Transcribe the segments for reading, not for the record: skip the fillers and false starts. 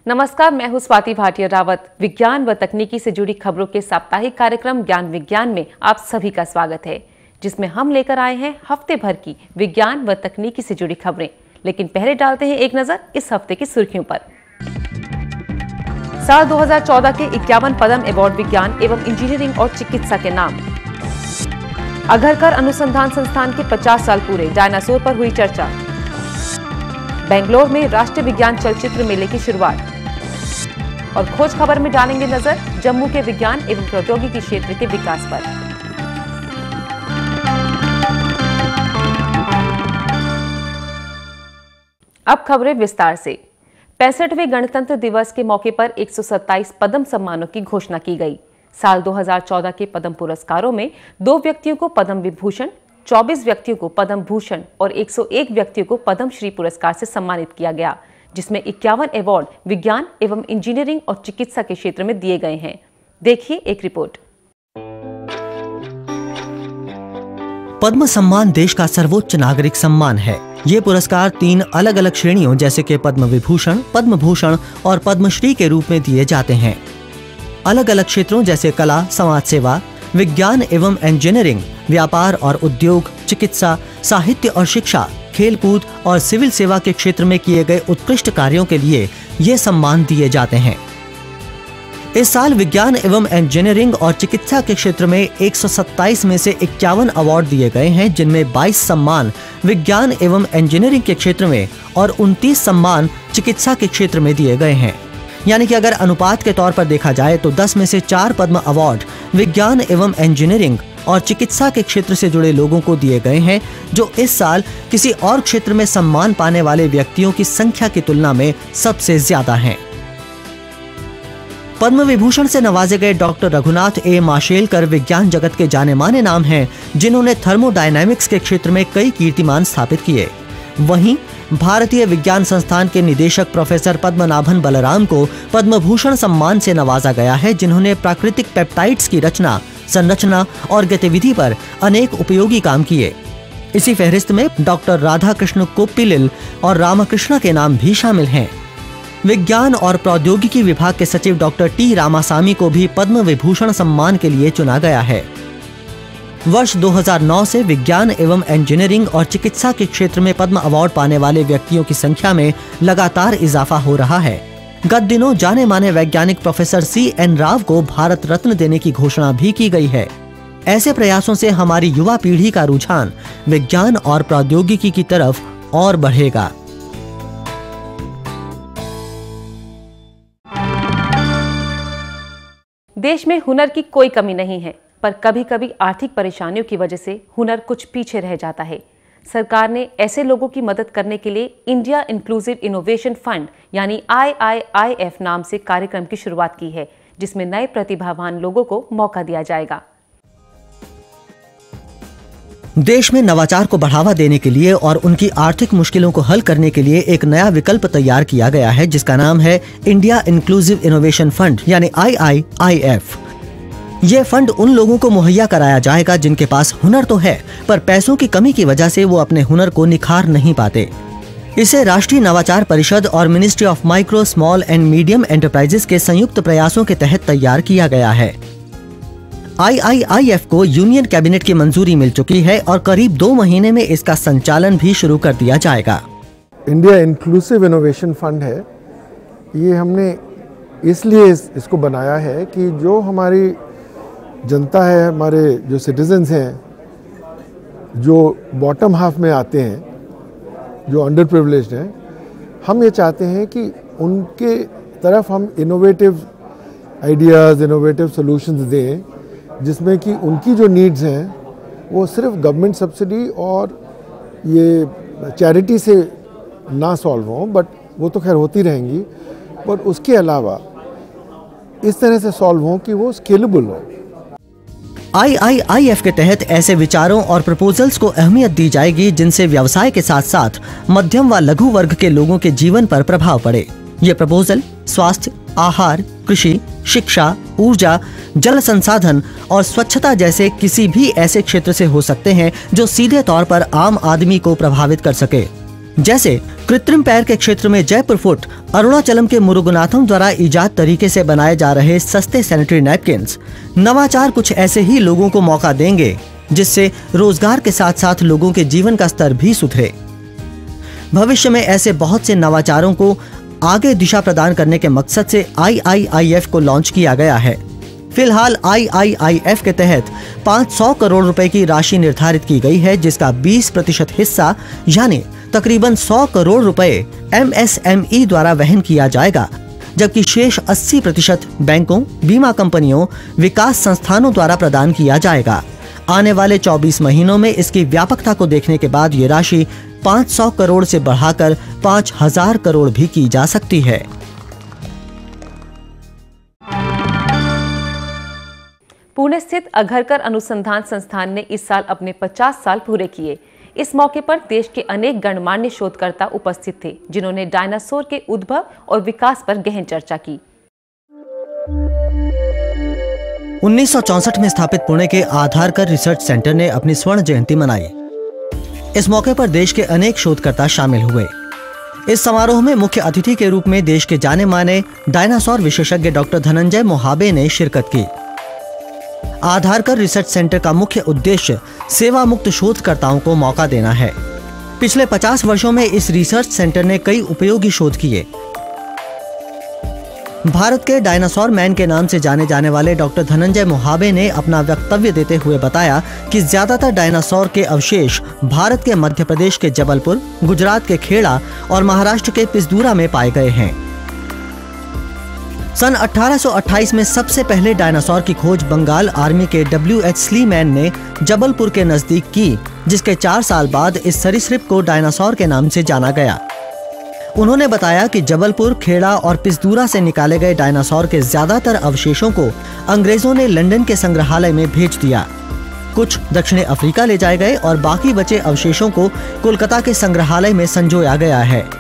नमस्कार, मैं हूं स्वाति भाटिया रावत। विज्ञान व तकनीकी से जुड़ी खबरों के साप्ताहिक कार्यक्रम ज्ञान विज्ञान में आप सभी का स्वागत है, जिसमें हम लेकर आए हैं हफ्ते भर की विज्ञान व तकनीकी से जुड़ी खबरें। लेकिन पहले डालते हैं एक नजर इस हफ्ते की सुर्खियों पर। साल 2014 के 51 पद्म अवार्ड विज्ञान एवं इंजीनियरिंग और चिकित्सा के नाम। अघरकर अनुसंधान संस्थान के 50 साल पूरे, डायनासोर पर हुई चर्चा। बेंगलोर में राष्ट्रीय विज्ञान चलचित्र मेले की शुरुआत। और खोज खबर में डालेंगे नजर जम्मू के विज्ञान एवं प्रौद्योगिकी क्षेत्र के विकास पर। अब खबरें विस्तार से। 65वें गणतंत्र दिवस के मौके पर 127 पद्म सम्मानों की घोषणा की गई। साल 2014 के पद्म पुरस्कारों में 2 व्यक्तियों को पद्म विभूषण, 24 व्यक्तियों को पद्म भूषण और 101 व्यक्तियों को पद्म श्री पुरस्कार से सम्मानित किया गया, जिसमें 51 अवार्ड विज्ञान एवं इंजीनियरिंग और चिकित्सा के क्षेत्र में दिए गए हैं। देखिए एक रिपोर्ट। पद्म सम्मान देश का सर्वोच्च नागरिक सम्मान है। ये पुरस्कार 3 अलग अलग श्रेणियों जैसे कि पद्म विभूषण, पद्म भूषण और पद्मश्री के रूप में दिए जाते हैं। अलग अलग क्षेत्रों जैसे कला, समाज सेवा, विज्ञान एवं इंजीनियरिंग, व्यापार और उद्योग, चिकित्सा, साहित्य और शिक्षा, खेलकूद और सिविल सेवा के क्षेत्र में किए गए उत्कृष्ट कार्यों के लिए ये सम्मान दिए जाते हैं। इस साल विज्ञान एवं इंजीनियरिंग और चिकित्सा के क्षेत्र में 127 में से 51 अवार्ड दिए गए हैं, जिनमें 22 सम्मान विज्ञान एवं इंजीनियरिंग के क्षेत्र में और 29 सम्मान चिकित्सा के क्षेत्र में दिए गए हैं। यानी कि अगर अनुपात के तौर पर देखा जाए तो 10 में से 4 पद्म अवार्ड विज्ञान एवं इंजीनियरिंग और चिकित्सा के क्षेत्र से जुड़े लोगों को दिए गए हैं, जो इस साल किसी और क्षेत्र में सम्मान पाने वाले व्यक्तियों की संख्या की तुलना में सबसे ज्यादा हैं। पद्म विभूषण से नवाजे गए डॉक्टर रघुनाथ ए माशेलकर विज्ञान जगत के जाने माने नाम हैं, जिन्होंने थर्मोडायनामिक्स के क्षेत्र में कई कीर्तिमान स्थापित किए। वहीं भारतीय विज्ञान संस्थान के निदेशक प्रोफेसर पद्मनाभन बलराम को पद्म भूषण सम्मान से नवाजा गया है, जिन्होंने प्राकृतिक पेप्टाइड्स की रचना, संरचना और गतिविधि पर अनेक उपयोगी काम किए। इसी फहरिस्त में डॉक्टर राधाकृष्ण कोप्पिलिल और रामकृष्ण के नाम भी शामिल हैं। विज्ञान और प्रौद्योगिकी विभाग के सचिव डॉक्टर टी रामासामी को भी पद्म विभूषण सम्मान के लिए चुना गया है। वर्ष 2009 से विज्ञान एवं इंजीनियरिंग और चिकित्सा के क्षेत्र में पद्म अवार्ड पाने वाले व्यक्तियों की संख्या में लगातार इजाफा हो रहा है। गत दिनों जाने माने वैज्ञानिक प्रोफेसर CN राव को भारत रत्न देने की घोषणा भी की गई है। ऐसे प्रयासों से हमारी युवा पीढ़ी का रुझान विज्ञान और प्रौद्योगिकी की तरफ और बढ़ेगा। देश में हुनर की कोई कमी नहीं है, पर कभी कभी आर्थिक परेशानियों की वजह से हुनर कुछ पीछे रह जाता है। सरकार ने ऐसे लोगों की मदद करने के लिए इंडिया इंक्लूसिव इनोवेशन फंड यानी IIIF नाम से कार्यक्रम की शुरुआत की है, जिसमें नए प्रतिभावान लोगों को मौका दिया जाएगा। देश में नवाचार को बढ़ावा देने के लिए और उनकी आर्थिक मुश्किलों को हल करने के लिए एक नया विकल्प तैयार किया गया है, जिसका नाम है इंडिया इंक्लूसिव इनोवेशन फंड यानी IIIF। ये फंड उन लोगों को मुहैया कराया जाएगा जिनके पास हुनर तो है, पर पैसों की कमी की वजह से वो अपने हुनर को निखार नहीं पाते। इसे राष्ट्रीय नवाचार परिषद और ministry of micro, small and medium enterprises के संयुक्त प्रयासों के तहत तैयार किया गया है। IIIF को यूनियन कैबिनेट की मंजूरी मिल चुकी है और करीब 2 महीने में इसका संचालन भी शुरू कर दिया जाएगा। इंडिया इंक्लूसिव इनोवेशन फंड है। ये हमने इसलिए इसको बनाया है कि जो हमारी जनता है, हमारे जो सिटीजन्स हैं, जो बॉटम हाफ में आते हैं, जो अंडर प्रिविलेज्ड हैं, हम ये चाहते हैं कि उनके तरफ हम इनोवेटिव आइडियाज़, इनोवेटिव सॉल्यूशंस दें, जिसमें कि उनकी जो नीड्स हैं वो सिर्फ गवर्नमेंट सब्सिडी और ये चैरिटी से ना सॉल्व हों, बट वो तो खैर होती रहेंगी, पर उसके अलावा इस तरह से सॉल्व हों कि वो स्केलेबल हो। IIIF के तहत ऐसे विचारों और प्रपोजल्स को अहमियत दी जाएगी जिनसे व्यवसाय के साथ साथ मध्यम व लघु वर्ग के लोगों के जीवन पर प्रभाव पड़े। ये प्रपोजल स्वास्थ्य, आहार, कृषि, शिक्षा, ऊर्जा, जल संसाधन और स्वच्छता जैसे किसी भी ऐसे क्षेत्र से हो सकते हैं जो सीधे तौर पर आम आदमी को प्रभावित कर सके। जैसे कृत्रिम पैर के क्षेत्र में जयपुर फुट, अरुणाचलम के मुरुगनाथम द्वारा इजाद तरीके से बनाए जा रहे सस्ते सैनिटरी नैपकिन्स नवाचार कुछ ऐसे ही लोगों को मौका देंगे जिससे रोजगार के साथ साथ लोगों के जीवन का स्तर भी सुधरे। भविष्य में ऐसे बहुत से नवाचारों को आगे दिशा प्रदान करने के मकसद से IIIF को लॉन्च किया गया है। फिलहाल IIIF के तहत 500 करोड़ रुपए की राशि निर्धारित की गई है, जिसका 20% हिस्सा यानी तकरीबन 100 करोड़ रुपए MSME द्वारा वहन किया जाएगा, जबकि शेष 80% बैंकों, बीमा कंपनियों, विकास संस्थानों द्वारा प्रदान किया जाएगा। आने वाले 24 महीनों में इसकी व्यापकता को देखने के बाद ये राशि 500 करोड़ से बढ़ाकर 5000 करोड़ भी की जा सकती है। पुणे स्थित अघरकर अनुसंधान संस्थान ने इस साल अपने 50 साल पूरे किए। इस मौके पर देश के अनेक गणमान्य शोधकर्ता उपस्थित थे, जिन्होंने डायनासोर के उद्भव और विकास पर गहन चर्चा की। 1964 में स्थापित पुणे के आधारकर रिसर्च सेंटर ने अपनी स्वर्ण जयंती मनाई। इस मौके पर देश के अनेक शोधकर्ता शामिल हुए। इस समारोह में मुख्य अतिथि के रूप में देश के जाने माने डायनासोर विशेषज्ञ डॉक्टर धनंजय मोहाबे ने शिरकत की। आधारकर रिसर्च सेंटर का मुख्य उद्देश्य सेवा मुक्त शोधकर्ताओं को मौका देना है। पिछले 50 वर्षों में इस रिसर्च सेंटर ने कई उपयोगी शोध किए। भारत के डायनासोर मैन के नाम से जाने जाने वाले डॉक्टर धनंजय मोहाबे ने अपना वक्तव्य देते हुए बताया कि ज्यादातर डायनासोर के अवशेष भारत के मध्य प्रदेश के जबलपुर, गुजरात के खेड़ा और महाराष्ट्र के पिसदूरा में पाए गए हैं। सन 1828 में सबसे पहले डायनासोर की खोज बंगाल आर्मी के W.H. स्लीमैन ने जबलपुर के नजदीक की, जिसके 4 साल बाद इस सरीसृप को डायनासोर के नाम से जाना गया। उन्होंने बताया कि जबलपुर, खेड़ा और पिसदूरा से निकाले गए डायनासोर के ज्यादातर अवशेषों को अंग्रेजों ने लंदन के संग्रहालय में भेज दिया। कुछ दक्षिणी अफ्रीका ले जाए गए और बाकी बचे अवशेषों को कोलकाता के संग्रहालय में संजोया गया है।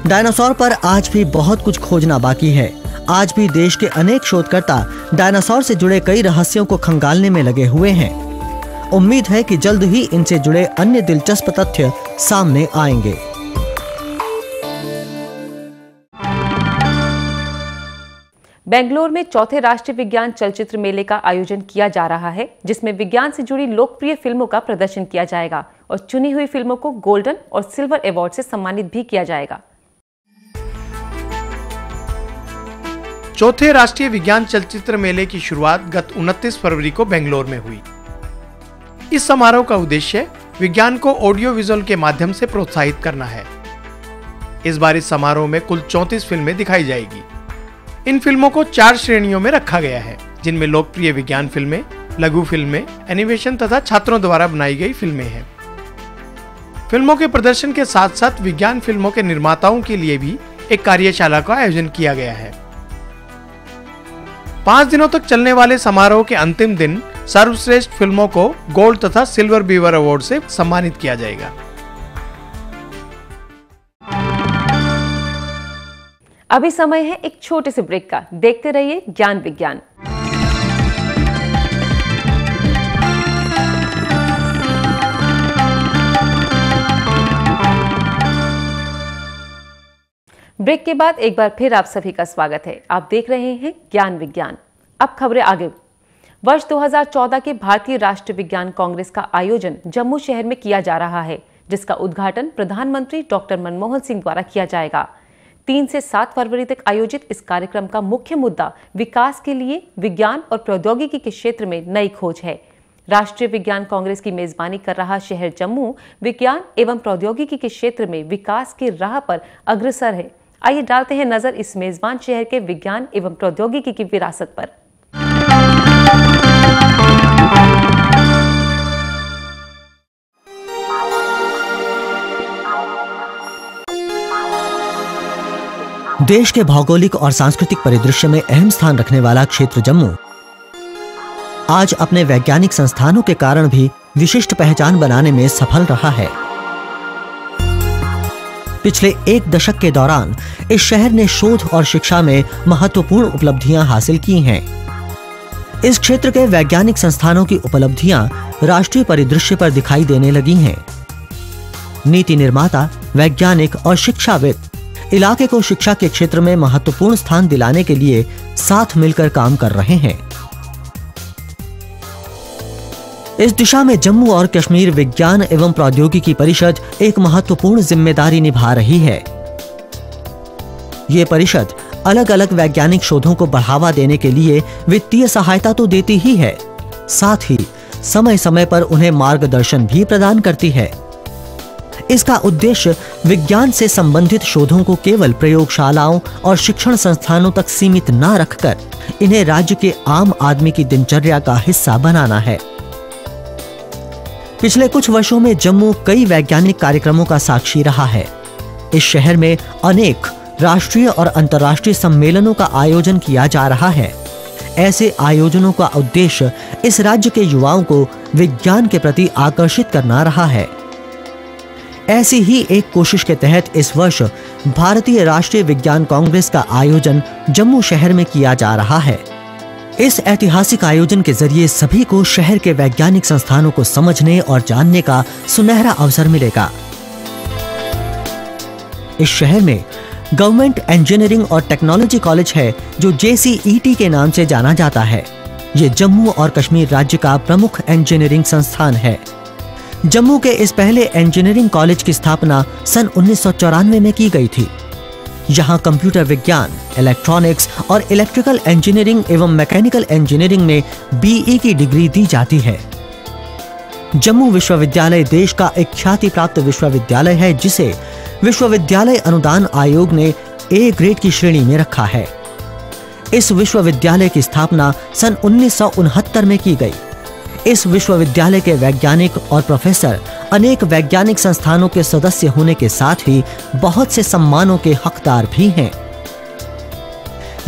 डायनासोर पर आज भी बहुत कुछ खोजना बाकी है। आज भी देश के अनेक शोधकर्ता डायनासोर से जुड़े कई रहस्यों को खंगालने में लगे हुए हैं। उम्मीद है कि जल्द ही इनसे जुड़े अन्य दिलचस्प तथ्य सामने आएंगे। बेंगलुरु में चौथे राष्ट्रीय विज्ञान चलचित्र मेले का आयोजन किया जा रहा है, जिसमें विज्ञान से जुड़ी लोकप्रिय फिल्मों का प्रदर्शन किया जाएगा और चुनी हुई फिल्मों को गोल्डन और सिल्वर अवार्ड से सम्मानित भी किया जाएगा। चौथे राष्ट्रीय विज्ञान चलचित्र मेले की शुरुआत गत 29 फरवरी को बेंगलुरु में हुई। इस समारोह का उद्देश्य विज्ञान को ऑडियो विजुअल के माध्यम से प्रोत्साहित करना है। इस बार इस समारोह में कुल 34 फिल्में दिखाई जाएगी। इन फिल्मों को 4 श्रेणियों में रखा गया है, जिनमें लोकप्रिय विज्ञान फिल्में, लघु फिल्में, एनिमेशन तथा छात्रों द्वारा बनाई गई फिल्में हैं। फिल्मों के प्रदर्शन के साथ साथ विज्ञान फिल्मों के निर्माताओं के लिए भी एक कार्यशाला का आयोजन किया गया है। 5 दिनों तक चलने वाले समारोह के अंतिम दिन सर्वश्रेष्ठ फिल्मों को गोल्ड तथा सिल्वर बीवर अवार्ड से सम्मानित किया जाएगा। अभी समय है एक छोटे से ब्रेक का। देखते रहिए ज्ञान विज्ञान। ब्रेक के बाद एक बार फिर आप सभी का स्वागत है। आप देख रहे हैं ज्ञान विज्ञान। अब खबरें आगे। वर्ष 2014 के भारतीय राष्ट्रीय विज्ञान कांग्रेस का आयोजन जम्मू शहर में किया जा रहा है, जिसका उद्घाटन प्रधानमंत्री डॉक्टर मनमोहन सिंह द्वारा किया जाएगा। 3 से 7 फरवरी तक आयोजित इस कार्यक्रम का मुख्य मुद्दा विकास के लिए विज्ञान और प्रौद्योगिकी के क्षेत्र में नई खोज है। राष्ट्रीय विज्ञान कांग्रेस की मेजबानी कर रहा शहर जम्मू विज्ञान एवं प्रौद्योगिकी के क्षेत्र में विकास की राह पर अग्रसर है। आइए डालते हैं नजर इस मेजबान शहर के विज्ञान एवं प्रौद्योगिकी की विरासत पर। देश के भौगोलिक और सांस्कृतिक परिदृश्य में अहम स्थान रखने वाला क्षेत्र जम्मू आज अपने वैज्ञानिक संस्थानों के कारण भी विशिष्ट पहचान बनाने में सफल रहा है। पिछले 1 दशक के दौरान इस शहर ने शोध और शिक्षा में महत्वपूर्ण उपलब्धियां हासिल की हैं। इस क्षेत्र के वैज्ञानिक संस्थानों की उपलब्धियां राष्ट्रीय परिदृश्य पर दिखाई देने लगी हैं। नीति निर्माता, वैज्ञानिक और शिक्षाविद इलाके को शिक्षा के क्षेत्र में महत्वपूर्ण स्थान दिलाने के लिए साथ मिलकर काम कर रहे हैं। इस दिशा में जम्मू और कश्मीर विज्ञान एवं प्रौद्योगिकी परिषद एक महत्वपूर्ण जिम्मेदारी निभा रही है। ये परिषद अलग अलग वैज्ञानिक शोधों को बढ़ावा देने के लिए वित्तीय सहायता तो देती ही है, साथ ही समय समय पर उन्हें मार्गदर्शन भी प्रदान करती है। इसका उद्देश्य विज्ञान से संबंधित शोधों को केवल प्रयोगशालाओं और शिक्षण संस्थानों तक सीमित न रखकर इन्हें राज्य के आम आदमी की दिनचर्या का हिस्सा बनाना है। पिछले कुछ वर्षों में जम्मू कई वैज्ञानिक कार्यक्रमों का साक्षी रहा है। इस शहर में अनेक राष्ट्रीय और अंतर्राष्ट्रीय सम्मेलनों का आयोजन किया जा रहा है। ऐसे आयोजनों का उद्देश्य इस राज्य के युवाओं को विज्ञान के प्रति आकर्षित करना रहा है। ऐसी ही एक कोशिश के तहत इस वर्ष भारतीय राष्ट्रीय विज्ञान कांग्रेस का आयोजन जम्मू शहर में किया जा रहा है। इस ऐतिहासिक आयोजन के जरिए सभी को शहर के वैज्ञानिक संस्थानों को समझने और जानने का सुनहरा अवसर मिलेगा। इस शहर में गवर्नमेंट इंजीनियरिंग और टेक्नोलॉजी कॉलेज है, जो JCET के नाम से जाना जाता है। ये जम्मू और कश्मीर राज्य का प्रमुख इंजीनियरिंग संस्थान है। जम्मू के इस पहले इंजीनियरिंग कॉलेज की स्थापना सन 1994 में की गई थी। यहाँ कंप्यूटर विज्ञान, इलेक्ट्रॉनिक्स और इलेक्ट्रिकल इंजीनियरिंग एवं मैकेनिकल इंजीनियरिंग में BE की डिग्री दी जाती है। जम्मू विश्वविद्यालय देश का एक ख्याति प्राप्त विश्वविद्यालय है, जिसे विश्वविद्यालय अनुदान आयोग ने A ग्रेड की श्रेणी में रखा है। इस विश्वविद्यालय की स्थापना सन 1969 में की गई। इस विश्वविद्यालय के वैज्ञानिक और प्रोफेसर अनेक वैज्ञानिक संस्थानों के सदस्य होने के साथ ही बहुत से सम्मानों के हकदार भी हैं।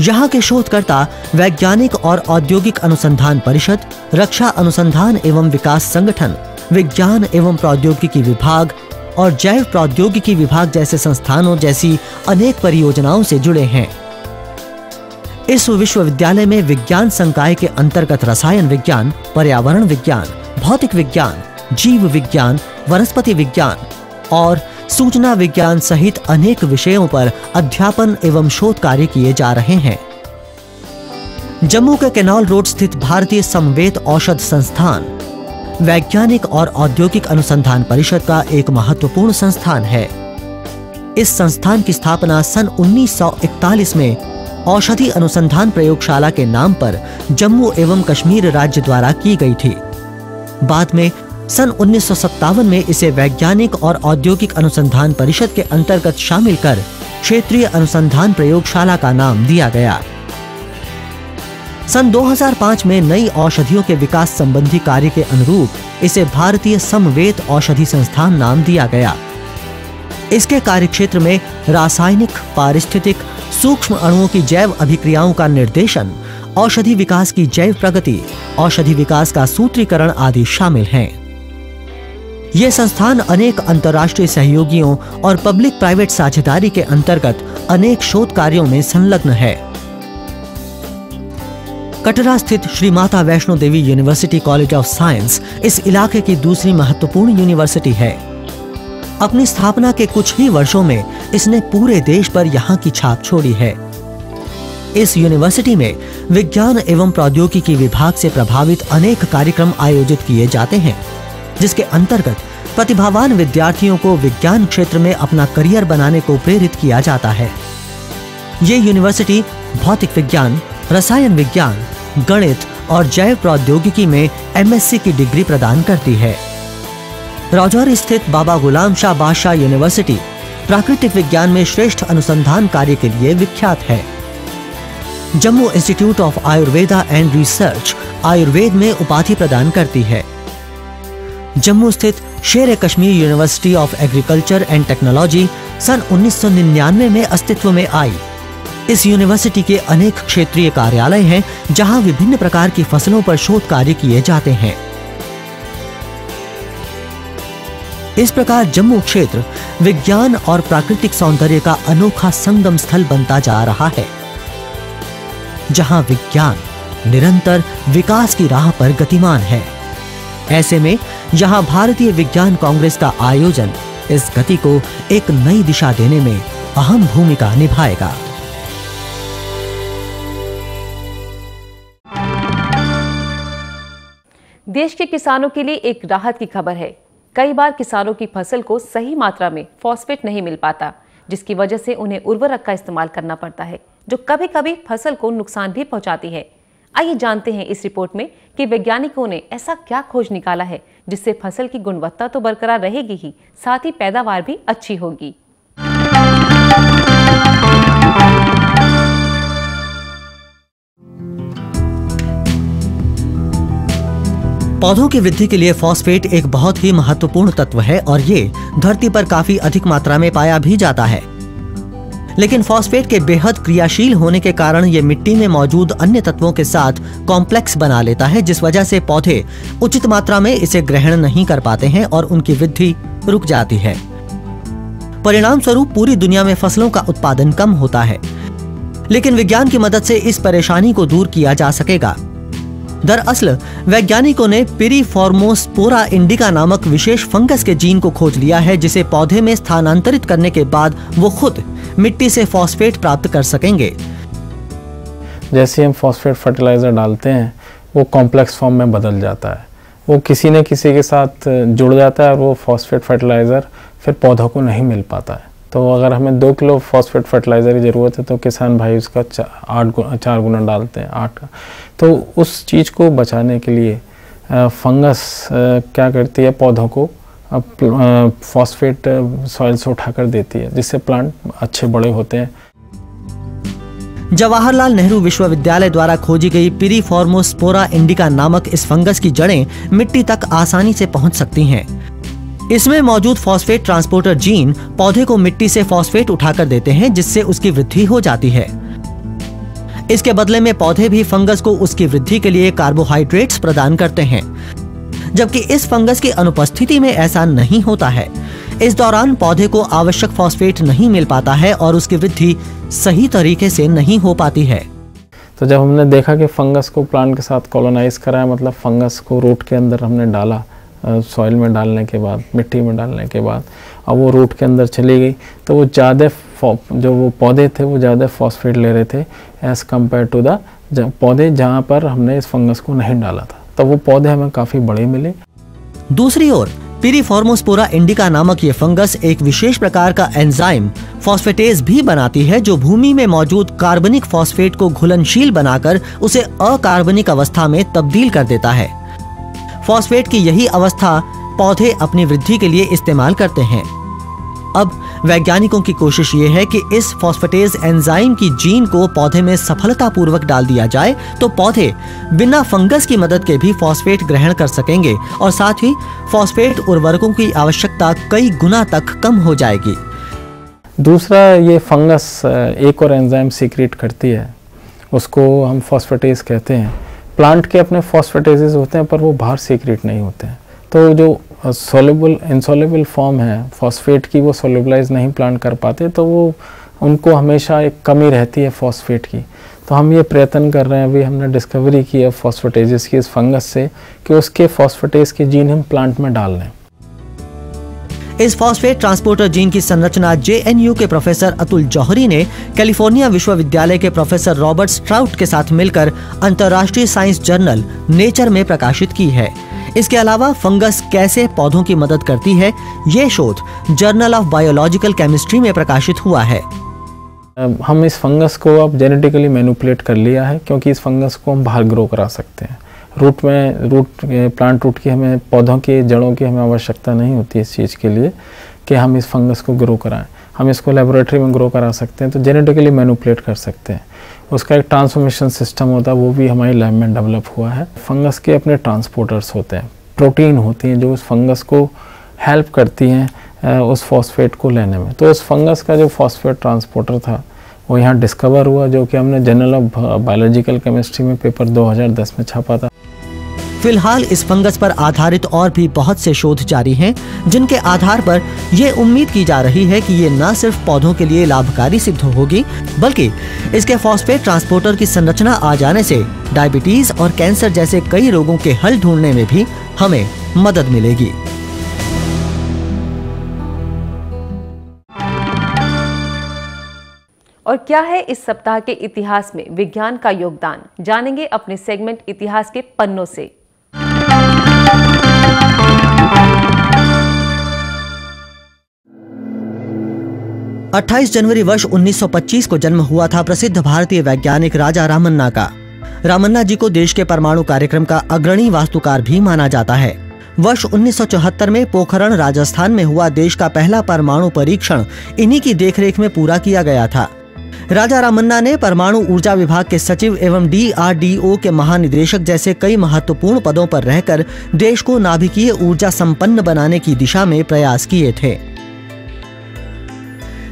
यहाँ के शोधकर्ता वैज्ञानिक और औद्योगिक अनुसंधान परिषद, रक्षा अनुसंधान एवं विकास संगठन, विज्ञान एवं प्रौद्योगिकी विभाग और जैव प्रौद्योगिकी विभाग जैसे संस्थानों जैसी अनेक परियोजनाओं से जुड़े हैं। इस विश्वविद्यालय में विज्ञान संकाय के अंतर्गत रसायन विज्ञान, पर्यावरण विज्ञान, भौतिक विज्ञान, जीव विज्ञान, वनस्पति विज्ञान और सूचना विज्ञान सहित अनेक विषयों पर अध्यापन एवं शोध कार्य किए जा रहे हैं। जम्मू के केनॉल रोड स्थित भारतीय समवेत औषध संस्थान वैज्ञानिक और औद्योगिक अनुसंधान परिषद का एक महत्वपूर्ण संस्थान है। इस संस्थान की स्थापना सन 1941 में औषधि अनुसंधान प्रयोगशाला के नाम पर जम्मू एवं कश्मीर राज्य द्वारा की गई थी। बाद में सन 1957 में इसे वैज्ञानिक और औद्योगिक अनुसंधान परिषद के अंतर्गत शामिल कर क्षेत्रीय अनुसंधान प्रयोगशाला का नाम दिया गया। सन 2005 में नई औषधियों के विकास संबंधी कार्य के अनुरूप इसे भारतीय समवेत औषधि संस्थान नाम दिया गया। इसके कार्यक्षेत्र में रासायनिक, पारिस्थितिक, सूक्ष्म अणुओं की जैव अभिक्रियाओं का निर्देशन, औषधि विकास की जैव प्रगति, औषधि विकास का सूत्रीकरण आदि शामिल हैं। ये संस्थान अनेक अंतर्राष्ट्रीय सहयोगियों और पब्लिक प्राइवेट साझेदारी के अंतर्गत अनेक शोध कार्यों में संलग्न है। कटरा स्थित Shri Mata Vaishno Devi university college of science इस इलाके की दूसरी महत्वपूर्ण यूनिवर्सिटी है। अपनी स्थापना के कुछ ही वर्षों में इसने पूरे देश पर यहाँ की छाप छोड़ी है। इस यूनिवर्सिटी में विज्ञान एवं प्रौद्योगिकी विभाग से प्रभावित अनेक कार्यक्रम आयोजित किए जाते हैं, जिसके अंतर्गत प्रतिभावान विद्यार्थियों को विज्ञान क्षेत्र में अपना करियर बनाने को प्रेरित किया जाता है। ये यूनिवर्सिटी भौतिक विज्ञान, रसायन विज्ञान, गणित और जैव प्रौद्योगिकी में MSc की डिग्री प्रदान करती है। राजौरी स्थित बाबा गुलाम शाह बादशाह यूनिवर्सिटी प्राकृतिक विज्ञान में श्रेष्ठ अनुसंधान कार्य के लिए विख्यात है। Jammu institute of Ayurveda and research Ayurveda में उपाधि प्रदान करती है। जम्मू स्थित Sher Kashmir university of agriculture and technology सन 1999 में अस्तित्व में आई। इस यूनिवर्सिटी के अनेक क्षेत्रीय कार्यालय हैं, जहां विभिन्न प्रकार की फसलों पर शोध कार्य किए जाते हैं। इस प्रकार जम्मू क्षेत्र विज्ञान और प्राकृतिक सौंदर्य का अनोखा संगम स्थल बनता जा रहा है, जहां विज्ञान निरंतर विकास की राह पर गतिमान है। ऐसे में यहाँ भारतीय विज्ञान कांग्रेस का आयोजन इस गति को एक नई दिशा देने में अहम भूमिका निभाएगा। देश के किसानों के लिए एक राहत की खबर है। कई बार किसानों की फसल को सही मात्रा में फॉस्फेट नहीं मिल पाता, जिसकी वजह से उन्हें उर्वरक का इस्तेमाल करना पड़ता है, जो कभी कभी फसल को नुकसान भी पहुंचाती है। आइए जानते हैं इस रिपोर्ट में कि वैज्ञानिकों ने ऐसा क्या खोज निकाला है जिससे फसल की गुणवत्ता तो बरकरार रहेगी ही, साथ ही पैदावार भी अच्छी होगी। पौधों की वृद्धि के लिए फॉस्फेट एक बहुत ही महत्वपूर्ण तत्व है और ये धरती पर काफी अधिक मात्रा में पाया भी जाता है। लेकिन फॉस्फेट के बेहद क्रियाशील होने के कारण ये मिट्टी में मौजूद अन्य तत्वों के साथ कॉम्प्लेक्स बना लेता है, जिस वजह से पौधे उचित मात्रा में इसे ग्रहण नहीं कर पाते हैं और उनकी वृद्धि रुक जाती है। परिणाम स्वरूप पूरी दुनिया में फसलों का उत्पादन कम होता है। लेकिन विज्ञान की मदद से इस परेशानी को दूर किया जा सकेगा। दरअसल वैज्ञानिकों ने पिरीफॉर्मोस्पोरा इंडिका नामक विशेष फंगस के जीन को खोज लिया है, जिसे पौधे में स्थानांतरित करने के बाद वो खुद मिट्टी से फॉस्फेट प्राप्त कर सकेंगे। जैसे हम फॉस्फेट फर्टिलाइजर डालते हैं वो कॉम्प्लेक्स फॉर्म में बदल जाता है, वो किसी न किसी के साथ जुड़ जाता है और वो फॉस्फेट फर्टिलाइजर फिर पौधों को नहीं मिल पाता है। तो अगर हमें 2 किलो फॉस्फेट फर्टिलाइज़र की ज़रूरत है तो किसान भाई उसका 4 गुना डालते हैं, 8 का। तो उस चीज़ को बचाने के लिए फंगस क्या करती है, पौधों को फॉस्फेट सॉइल से उठाकर देती है, जिससे प्लांट अच्छे बड़े होते हैं। जवाहरलाल नेहरू विश्वविद्यालय द्वारा खोजी गई पिरीफॉर्मोस्पोरा इंडिका नामक इस फंगस की जड़ें मिट्टी तक आसानी से पहुंच सकती हैं। इसमें मौजूद फॉस्फेट ट्रांसपोर्टर जीन पौधे को मिट्टी से फॉस्फेट उठाकर देते हैं, जिससे उसकी वृद्धि हो जाती है। इसके बदले में पौधे भी फंगस को उसकी वृद्धि के लिए कार्बोहाइड्रेट्स प्रदान करते हैं, जबकि इस फंगस की अनुपस्थिति में ऐसा नहीं होता है। इस दौरान पौधे को आवश्यक फॉस्फेट नहीं मिल पाता है और उसकी वृद्धि सही तरीके से नहीं हो पाती है। तो जब हमने देखा कि फंगस को प्लांट के साथ कॉलोनाइज कराया, मतलब फंगस को रूट के अंदर हमने डाला, सॉइल में डालने के बाद, मिट्टी में डालने के बाद, और वो रूट के अंदर चली गई, तो वो ज़्यादा जो वो पौधे थे वो ज़्यादा फॉस्फेट ले रहे थे एज़ कम्पेयर टू द पौधे जहाँ पर हमने इस फंगस को नहीं डाला था। तो वो पौधे हमें काफ़ी बड़े मिले। दूसरी ओर पिरीफॉर्मोस्पोरा इंडिका नामक ये फंगस एक विशेष प्रकार का एंजाइम फॉस्फेटेज भी बनाती है, जो भूमि में मौजूद कार्बनिक फॉस्फेट को घुलनशील बनाकर उसे अकार्बनिक अवस्था में तब्दील कर देता है। फॉस्फेट की यही अवस्था पौधे अपनी वृद्धि के लिए इस्तेमाल करते हैं। अब वैज्ञानिकों की कोशिश ये है कि इस फॉस्फेटेज एंजाइम की जीन को पौधे में सफलतापूर्वक डाल दिया जाए, तो पौधे बिना फंगस की मदद के भी फॉस्फेट ग्रहण कर सकेंगे और साथ ही फॉस्फेट उर्वरकों की आवश्यकता कई गुना तक कम हो जाएगी। दूसरा, ये फंगस एक और एंजाइम सीक्रेट करती है, उसको हम फॉस्फेटेज कहते हैं। प्लांट के अपने फॉस्फेटेजेस होते हैं पर वो बाहर सीक्रेट नहीं होते हैं। तो जो इंसॉल्युबल फॉर्म है फॉस्फेट की, वो सोल्यूबलाइज नहीं प्लांट कर पाते, तो वो उनको हमेशा एक कमी रहती है फॉस्फेट की। तो हम ये प्रयत्न कर रहे हैं, अभी हमने डिस्कवरी की है फॉस्फेटेजेस की इस फंगस से, कि उसके फॉस्फेटेज के जीन हम प्लांट में डाल लें। इस फॉस्फेट ट्रांसपोर्टर जीन की संरचना JNU के प्रोफेसर अतुल जौहरी ने कैलिफोर्निया विश्वविद्यालय के प्रोफेसर रॉबर्ट स्ट्राउट के साथ मिलकर अंतर्राष्ट्रीय साइंस जर्नल नेचर में प्रकाशित की है। इसके अलावा फंगस कैसे पौधों की मदद करती है, ये शोध जर्नल ऑफ बायोलॉजिकल केमिस्ट्री में प्रकाशित हुआ है। हम इस फंगस को अब जेनेटिकली मैनिपुलेट कर लिया है, क्योंकि इस फंगस को हम बाहर ग्रो करा सकते हैं। प्लांट रूट की हमें, पौधों की जड़ों की हमें आवश्यकता नहीं होती इस चीज़ के लिए कि हम इस फंगस को ग्रो कराएं। हम इसको लेबोरेटरी में ग्रो करा सकते हैं, तो जेनेटिकली मैनिपुलेट कर सकते हैं। उसका एक ट्रांसफॉर्मेशन सिस्टम होता है, वो भी हमारी लैब में डेवलप हुआ है। फंगस के अपने ट्रांसपोर्टर्स होते हैं, प्रोटीन होती हैं जो उस फंगस को हेल्प करती हैं उस फॉस्फेट को लेने में। तो उस फंगस का जो फॉस्फेट ट्रांसपोर्टर था वो यहाँ डिस्कवर हुआ, जो कि हमने जर्नल ऑफ बायोलॉजिकल केमिस्ट्री में पेपर 2010 में छापा था। फिलहाल इस फंगस पर आधारित और भी बहुत से शोध जारी हैं, जिनके आधार पर यह उम्मीद की जा रही है कि ये न सिर्फ पौधों के लिए लाभकारी सिद्ध होगी, बल्कि इसके फॉस्फेट ट्रांसपोर्टर की संरचना आ जाने से डायबिटीज और कैंसर जैसे कई रोगों के हल ढूंढने में भी हमें मदद मिलेगी। और क्या है इस सप्ताह के इतिहास में विज्ञान का योगदान, जानेंगे अपने सेगमेंट इतिहास के पन्नों से। अट्ठाईस जनवरी वर्ष 1925 को जन्म हुआ था प्रसिद्ध भारतीय वैज्ञानिक राजा रामन्ना का। रामन्ना जी को देश के परमाणु कार्यक्रम का अग्रणी वास्तुकार भी माना जाता है। वर्ष 1974 में पोखरण राजस्थान में हुआ देश का पहला परमाणु परीक्षण इन्हीं की देखरेख में पूरा किया गया था। राजा रामन्ना ने परमाणु ऊर्जा विभाग के सचिव एवं DRDO के महानिदेशक जैसे कई महत्वपूर्ण पदों पर रहकर देश को नाभिकीय ऊर्जा संपन्न बनाने की दिशा में प्रयास किए थे।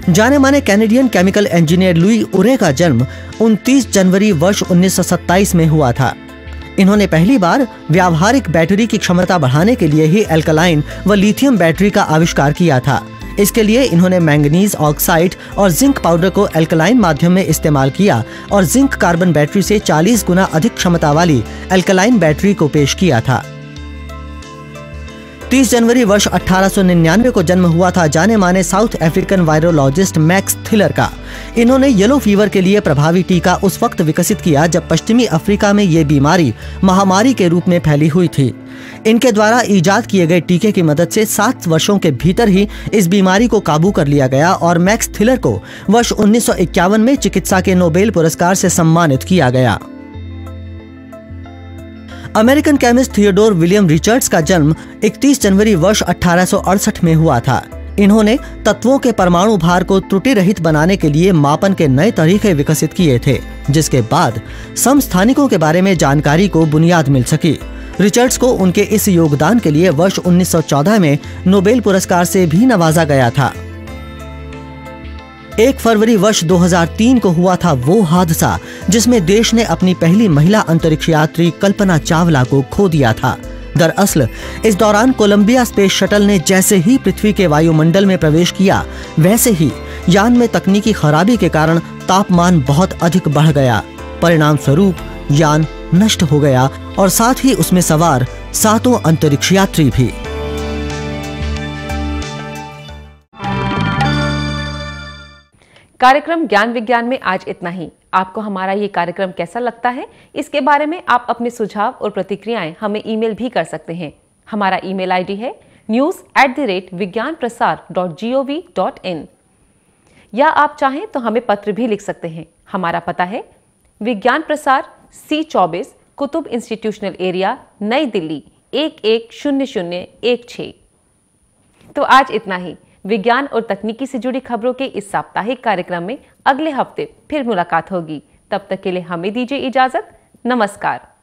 जाने माने कैनेडियन केमिकल इंजीनियर लुई उरे का जन्म 29 जनवरी वर्ष 1927 में हुआ था। इन्होंने पहली बार व्यावहारिक बैटरी की क्षमता बढ़ाने के लिए ही एल्कलाइन व लिथियम बैटरी का आविष्कार किया था। इसके लिए इन्होंने मैंगनीज ऑक्साइड और जिंक पाउडर को एल्कलाइन माध्यम में इस्तेमाल किया और जिंक कार्बन बैटरी से 40 गुना अधिक क्षमता वाली एल्कलाइन बैटरी को पेश किया था। 30 जनवरी वर्ष 1899 को जन्म हुआ था जाने माने साउथ अफ्रीकन वायरोलॉजिस्ट मैक्स थिलर का। इन्होंने येलो फीवर के लिए प्रभावी टीका उस वक्त विकसित किया जब पश्चिमी अफ्रीका में ये बीमारी महामारी के रूप में फैली हुई थी। इनके द्वारा इजाद किए गए टीके की मदद से 7 वर्षों के भीतर ही इस बीमारी को काबू कर लिया गया और मैक्स थिलर को वर्ष 1951 में चिकित्सा के नोबेल पुरस्कार से सम्मानित किया गया। American chemist Theodore William Richards का जन्म 31 जनवरी वर्ष 1868 में हुआ था। इन्होंने तत्वों के परमाणु भार को त्रुटि रहित बनाने के लिए मापन के नए तरीके विकसित किए थे, जिसके बाद समस्थानिकों के बारे में जानकारी को बुनियाद मिल सकी। रिचर्ड्स को उनके इस योगदान के लिए वर्ष 1914 में नोबेल पुरस्कार से भी नवाजा गया था। 1 फरवरी वर्ष 2003 को हुआ था वो हादसा जिसमें देश ने अपनी पहली महिला अंतरिक्ष यात्री कल्पना चावला को खो दिया था। दरअसल इस दौरान कोलंबिया स्पेस शटल ने जैसे ही पृथ्वी के वायुमंडल में प्रवेश किया, वैसे ही यान में तकनीकी खराबी के कारण तापमान बहुत अधिक बढ़ गया। परिणाम स्वरूप यान नष्ट हो गया और साथ ही उसमें सवार 7 अंतरिक्ष यात्री भी। कार्यक्रम ज्ञान विज्ञान में आज इतना ही। आपको हमारा ये कार्यक्रम कैसा लगता है, इसके बारे में आप अपने सुझाव और प्रतिक्रियाएं हमें ईमेल भी कर सकते हैं। हमारा ईमेल आईडी है news@vigyanprasar.gov.in या आप चाहें तो हमें पत्र भी लिख सकते हैं। हमारा पता है विज्ञान प्रसार C24 कुतुब इंस्टीट्यूशनल एरिया, नई दिल्ली 110016। तो आज इतना ही। विज्ञान और तकनीकी से जुड़ी खबरों के इस साप्ताहिक कार्यक्रम में अगले हफ्ते फिर मुलाकात होगी। तब तक के लिए हमें दीजिए इजाजत। नमस्कार।